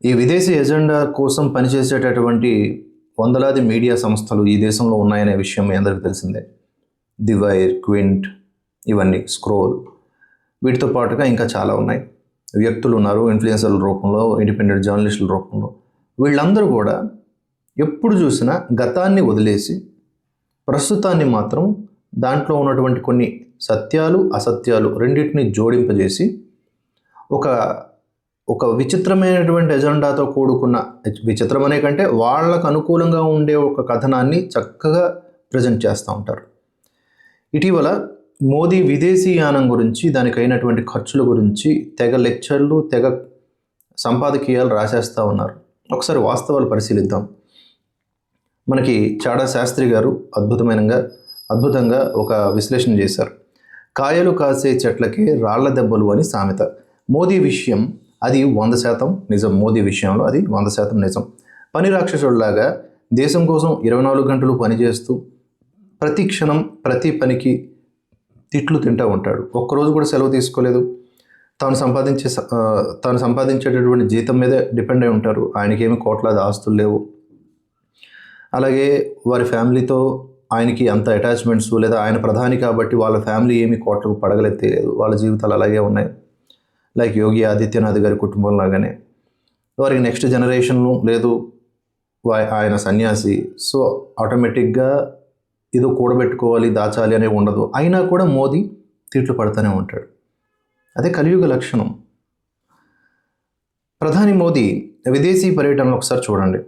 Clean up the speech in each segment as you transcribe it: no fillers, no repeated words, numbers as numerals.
ఈ విదేశీ ఎజెండా కోసం పనిచేసేటటువంటి వందలాది మీడియా సంస్థలు ఈ దేశంలో ఉన్నాయనే విషయం మీ అందరికీ తెలిసిందే. ది వైర్, క్వింట్, ఇవన్నీ, స్క్రోల్, వీటితో పాటుగా ఇంకా చాలా ఉన్నాయి. వ్యక్తులు ఉన్నారు, ఇన్ఫ్లుయెన్సర్ల రూపంలో, ఇండిపెండెంట్ జర్నలిస్టుల రూపంలో. వీళ్ళందరూ కూడా ఎప్పుడు చూసినా గతాన్ని వదిలేసి ప్రస్తుతాన్ని మాత్రం దాంట్లో ఉన్నటువంటి కొన్ని సత్యాలు అసత్యాలు రెండింటిని జోడింపజేసి ఒక విచిత్రమైనటువంటి ఎజెండాతో కూడుకున్న, విచిత్రం అనే కంటే వాళ్ళకు అనుకూలంగా ఉండే ఒక కథనాన్ని చక్కగా ప్రజెంట్ చేస్తూ ఉంటారు. ఇటీవల మోదీ విదేశీయానం గురించి, దానికి అయినటువంటి ఖర్చుల గురించి తెగ లెక్చర్లు, తెగ సంపాదకీయాలు రాసేస్తూ ఉన్నారు. ఒకసారి వాస్తవాలు పరిశీలిద్దాం. మనకి చాడా శాస్త్రి గారు అద్భుతంగా ఒక విశ్లేషణ చేశారు. కాయలు కాసే చెట్లకే రాళ్ల దెబ్బలు అని సామెత. మోదీ విషయం అది 100% నిజం. మోదీ విషయంలో అది 100% నిజం. పని రాక్షసుడిలాగా దేశం కోసం 24 గంటలు పనిచేస్తూ ప్రతి క్షణం ప్రతి పనికి తిట్లు తింటూ ఉంటాడు. ఒక్కరోజు కూడా సెలవు తీసుకోలేదు. తాను సంపాదించేటటువంటి జీతం మీదే డిపెండ్ అయి ఉంటారు. ఆయనకేమి కోట్లాది ఆస్తులు లేవు. అలాగే వారి ఫ్యామిలీతో ఆయనకి అంత అటాచ్మెంట్స్, లేదా ఆయన ప్రధాని కాబట్టి వాళ్ళ ఫ్యామిలీ ఏమి కోట్లకు పడగలెత్తలేదు. వాళ్ళ జీవితాలు అలాగే ఉన్నాయి. లైక్ యోగి ఆదిత్యనాథ్ గారి కుటుంబం లాగానే. వారికి నెక్స్ట్ జనరేషన్లు లేదు, ఆయన సన్యాసి. సో ఆటోమేటిక్గా ఏదో కూడబెట్టుకోవాలి, దాచాలి అనేవి ఉండదు. అయినా కూడా మోదీ తిట్లు పడుతూనే ఉంటాడు. అదే కలియుగ లక్షణం. ప్రధాని మోదీ విదేశీ పర్యటనలు ఒకసారి చూడండి.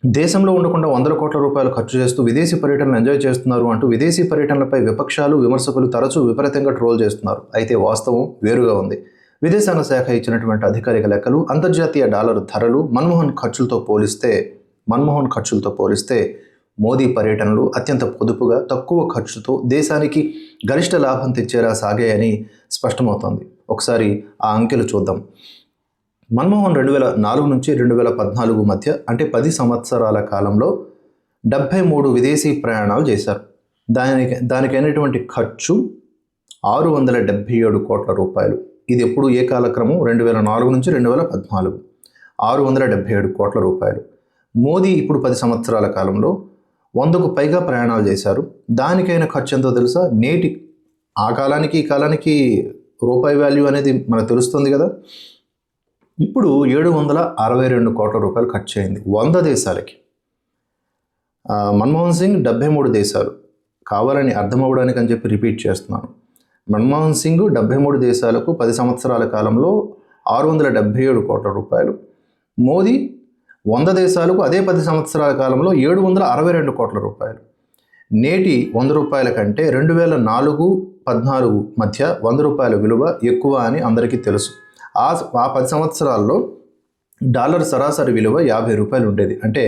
దేశంలో ఉండకుండా 100 కోట్ల రూపాయలు ఖర్చు చేస్తూ విదేశీ పర్యటనలు ఎంజాయ్ చేస్తున్నారు అంటూ విదేశీ పర్యటనలపై విపక్షాలు, విమర్శకులు తరచూ విపరీతంగా ట్రోల్ చేస్తున్నారు. అయితే వాస్తవం వేరుగా ఉంది. విదేశాంగ శాఖ ఇచ్చినటువంటి అధికారిక లెక్కలు, అంతర్జాతీయ డాలర్ ధరలు మన్మోహన్ ఖర్చులతో పోలిస్తే మోదీ పర్యటనలు అత్యంత పొదుపుగా, తక్కువ ఖర్చుతో దేశానికి గరిష్ట లాభం తెచ్చేలా సాగాయని స్పష్టమవుతోంది. ఒకసారి ఆ అంకెలు చూద్దాం. మన్మోహన్ 2004 నుంచి 2014 మధ్య, అంటే 10 సంవత్సరాల కాలంలో 73 విదేశీ ప్రయాణాలు చేశారు. దానికైనటువంటి ఖర్చు 677 కోట్ల రూపాయలు. ఇది ఎప్పుడు ఏ కాలక్రమం? 2004 నుంచి 2014, 677 కోట్ల రూపాయలు. మోదీ ఇప్పుడు 10 సంవత్సరాల కాలంలో 100కు పైగా ప్రయాణాలు చేశారు. దానికైన ఖర్చు ఎంతో తెలుసా? నేటి ఆ కాలానికి ఈ కాలానికి రూపాయి వాల్యూ అనేది మనకు తెలుస్తుంది కదా. ఇప్పుడు 762 కోట్ల రూపాయలు ఖర్చు అయింది 100 దేశాలకి. మన్మోహన్ సింగ్ 73 దేశాలు. కావాలని అర్థం అవ్వడానికి అని చెప్పి రిపీట్ చేస్తున్నాను. మన్మోహన్ సింగ్ 73 దేశాలకు 10 సంవత్సరాల కాలంలో 677 కోట్ల రూపాయలు. మోదీ 100 దేశాలకు అదే 10 సంవత్సరాల కాలంలో 762 కోట్ల రూపాయలు. నేటి 100 రూపాయల కంటే 2004-14 మధ్య 100 రూపాయల విలువ ఎక్కువ అని అందరికీ తెలుసు. ఆ 10 సంవత్సరాల్లో డాలర్ సరాసరి విలువ 50 రూపాయలు ఉండేది. అంటే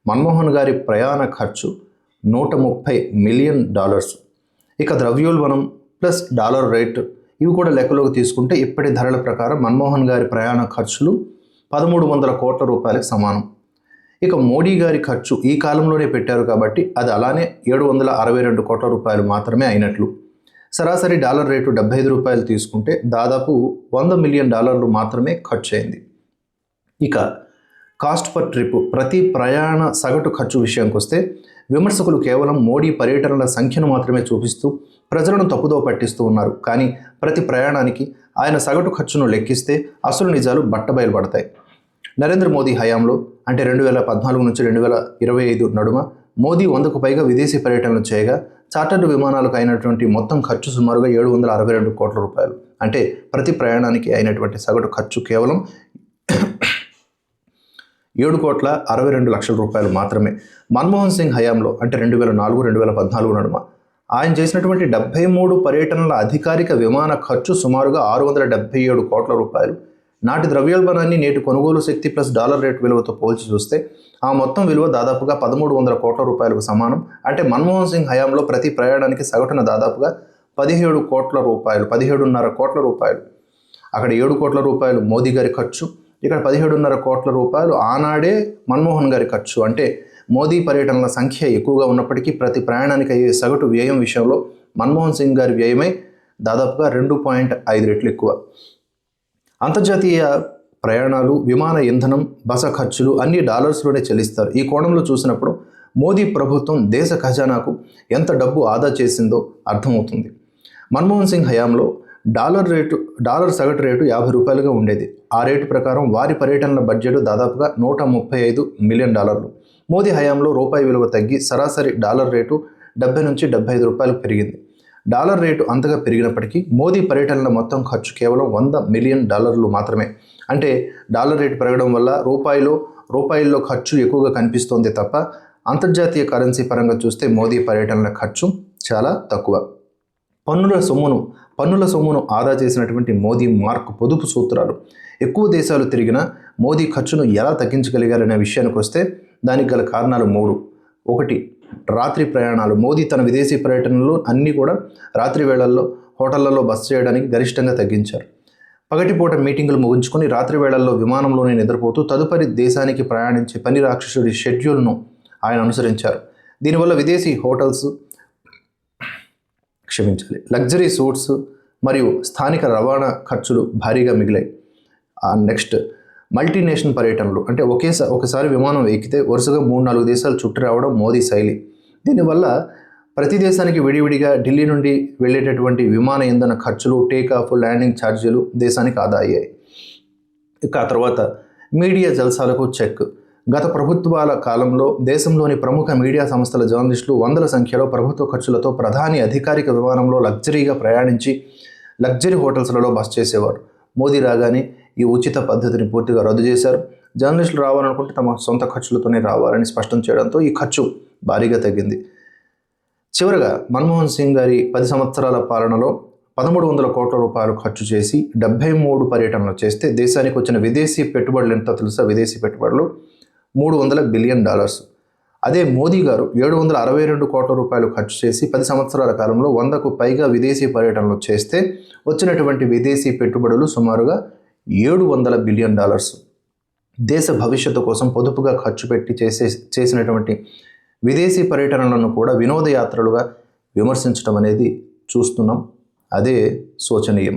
మన్మోహన్ గారి ప్రయాణ ఖర్చు $130 మిలియన్. ఇక ద్రవ్యోల్బణం ప్లస్ డాలర్ రేట్ ఇవి కూడా లెక్కలోకి తీసుకుంటే ఇప్పటి ధరల ప్రకారం మన్మోహన్ గారి ప్రయాణ ఖర్చులు 1300 కోట్ల రూపాయలకు సమానం. ఇక మోడీ గారి ఖర్చు ఈ కాలంలోనే పెట్టారు కాబట్టి అది అలానే 762 కోట్ల రూపాయలు మాత్రమే అయినట్లు. సరాసరి డాలర్ రేటు 75 రూపాయలు తీసుకుంటే దాదాపు $100 మిలియన్ మాత్రమే ఖర్చు అయింది. ఇక కాస్ట్ పర్ ట్రిప్, ప్రతి ప్రయాణ సగటు ఖర్చు విషయానికి వస్తే విమర్శకులు కేవలం మోడీ పర్యటనల సంఖ్యను మాత్రమే చూపిస్తూ ప్రజలను తప్పుదో పట్టిస్తూ ఉన్నారు. కానీ ప్రతి ప్రయాణానికి ఆయన సగటు ఖర్చును లెక్కిస్తే అసలు నిజాలు బట్టబయలుపడతాయి. నరేంద్ర మోదీ హయాంలో, అంటే 2014 నుంచి 2025 నడుమ మోదీ 100కు పైగా విదేశీ పర్యటనలు చేయగా చార్టర్డ్ విమానాలకు అయినటువంటి మొత్తం ఖర్చు సుమారుగా 762 కోట్ల రూపాయలు. అంటే ప్రతి ప్రయాణానికి అయినటువంటి సగటు ఖర్చు కేవలం 7,62,00,000 రూపాయలు మాత్రమే. మన్మోహన్ సింగ్ హయాంలో, అంటే 2004-2014 నడుమ ఆయన చేసినటువంటి 73 పర్యటనల అధికారిక విమాన ఖర్చు సుమారుగా 677 కోట్ల రూపాయలు. నాటి ద్రవ్యోల్బణాన్ని నేటి కొనుగోలు శక్తి ప్లస్ డాలర్ రేట్ విలువతో పోల్చి చూస్తే ఆ మొత్తం విలువ దాదాపుగా 1300 కోట్ల రూపాయలకు సమానం. అంటే మన్మోహన్ సింగ్ హయాంలో ప్రతి ప్రయాణానికి సగటున దాదాపుగా 17 కోట్ల రూపాయలు, 17.5 కోట్ల రూపాయలు. అక్కడ 7 కోట్ల రూపాయలు మోదీ గారి ఖర్చు, ఇక్కడ 17.5 కోట్ల రూపాయలు ఆనాడే మన్మోహన్ గారి ఖర్చు. అంటే మోదీ పర్యటనల సంఖ్య ఎక్కువగా ఉన్నప్పటికీ ప్రతి ప్రయాణానికి అయ్యే సగటు వ్యయం విషయంలో మన్మోహన్ సింగ్ గారి వ్యయమే దాదాపుగా 2.5 రెట్లు ఎక్కువ. అంతర్జాతీయ ప్రయాణాలు, విమాన ఇంధనం, బస ఖర్చులు అన్ని డాలర్స్లోనే చెల్లిస్తారు. ఈ కోణంలో చూసినప్పుడు మోదీ ప్రభుత్వం దేశ ఖజానాకు ఎంత డబ్బు ఆదా చేసిందో అర్థమవుతుంది. మన్మోహన్ సింగ్ హయాంలో డాలర్ సగటు రేటు 50 రూపాయలుగా ఉండేది. ఆ రేటు ప్రకారం వారి పర్యటనల బడ్జెట్ దాదాపుగా $135 మిలియన్. మోదీ హయాంలో రూపాయి విలువ తగ్గి సరాసరి డాలర్ రేటు 70 నుంచి 75 రూపాయలకు పెరిగింది. డాలర్ రేటు అంతగా పెరిగినప్పటికీ మోదీ పర్యటనల మొత్తం ఖర్చు కేవలం $100 మిలియన్ మాత్రమే. అంటే డాలర్ రేటు పెరగడం వల్ల రూపాయల్లో ఖర్చు ఎక్కువగా కనిపిస్తోంది తప్ప అంతర్జాతీయ కరెన్సీ పరంగా చూస్తే మోదీ పర్యటనల ఖర్చు చాలా తక్కువ. పన్నుల సొమ్మును ఆదా చేసినటువంటి మోదీ మార్క్ పొదుపు సూత్రాలు. ఎక్కువ దేశాలు తిరిగిన మోదీ ఖర్చును ఎలా తగ్గించగలిగారనే విషయానికి వస్తే దానికి గల కారణాలు 3. 1. రాత్రి ప్రయాణాలు. మోదీ తన విదేశీ పర్యటనలు అన్నీ కూడా రాత్రి వేళల్లో హోటళ్లలో బస చేయడానికి గరిష్టంగా తగ్గించారు. పగటిపూట మీటింగులు ముగించుకొని రాత్రి వేళల్లో విమానంలోనే నిద్రపోతూ తదుపరి దేశానికి ప్రయాణించే పని రాక్షసుడి షెడ్యూల్ను ఆయన అనుసరించారు. దీనివల్ల విదేశీ హోటల్స్ లగ్జరీ సూట్స్ మరియు స్థానిక రవాణా ఖర్చులు భారీగా మిగిలాయి. నెక్స్ట్ మల్టీనేషనల్ పర్యటనలు. అంటే ఒకసారి విమానం ఎక్కితే వరుసగా 3-4 దేశాలు చుట్టూ రావడం మోదీ శైలి. దీనివల్ల ప్రతి దేశానికి విడివిడిగా ఢిల్లీ నుండి వెళ్ళేటటువంటి విమాన ఇంధన ఖర్చులు, టేకాఫ్, ల్యాండింగ్ ఛార్జీలు దేశానికి ఆదా అయ్యాయి. ఇక ఆ తర్వాత మీడియా జల్సాలకు చెక్. గత ప్రభుత్వాల కాలంలో దేశంలోని ప్రముఖ మీడియా సంస్థల జర్నలిస్టులు వందల సంఖ్యలో ప్రభుత్వ ఖర్చులతో ప్రధాని అధికారిక విమానంలో లగ్జరీగా ప్రయాణించి లగ్జరీ హోటల్స్లలో బస చేసేవారు. మోదీ రాగానే ఈ ఉచిత పద్ధతిని పూర్తిగా రద్దు చేశారు. జర్నలిస్టులు రావాలనుకుంటే తమ సొంత ఖర్చులతోనే రావాలని స్పష్టం చేయడంతో ఈ ఖర్చు భారీగా తగ్గింది. చివరగా మన్మోహన్ సింగ్ గారి 10 సంవత్సరాల పాలనలో 1,300 కోట్ల రూపాయలు ఖర్చు చేసి 73 పర్యటనలు చేస్తే దేశానికి వచ్చిన విదేశీ పెట్టుబడులు ఎంతో తెలుసా? విదేశీ పెట్టుబడులు $300 బిలియన్. అదే మోదీ గారు 762 కోట్ల రూపాయలు ఖర్చు చేసి 10 సంవత్సరాల కాలంలో 100కు పైగా విదేశీ పర్యటనలు చేస్తే వచ్చినటువంటి విదేశీ పెట్టుబడులు సుమారుగా $700 బిలియన్. దేశ భవిష్యత్తు కోసం పొదుపుగా ఖర్చు పెట్టి చేసినటువంటి విదేశీ పర్యటనలను కూడా వినోదయాత్రలుగా విమర్శించడం అనేది చూస్తున్నాం. అదే శోచనీయం.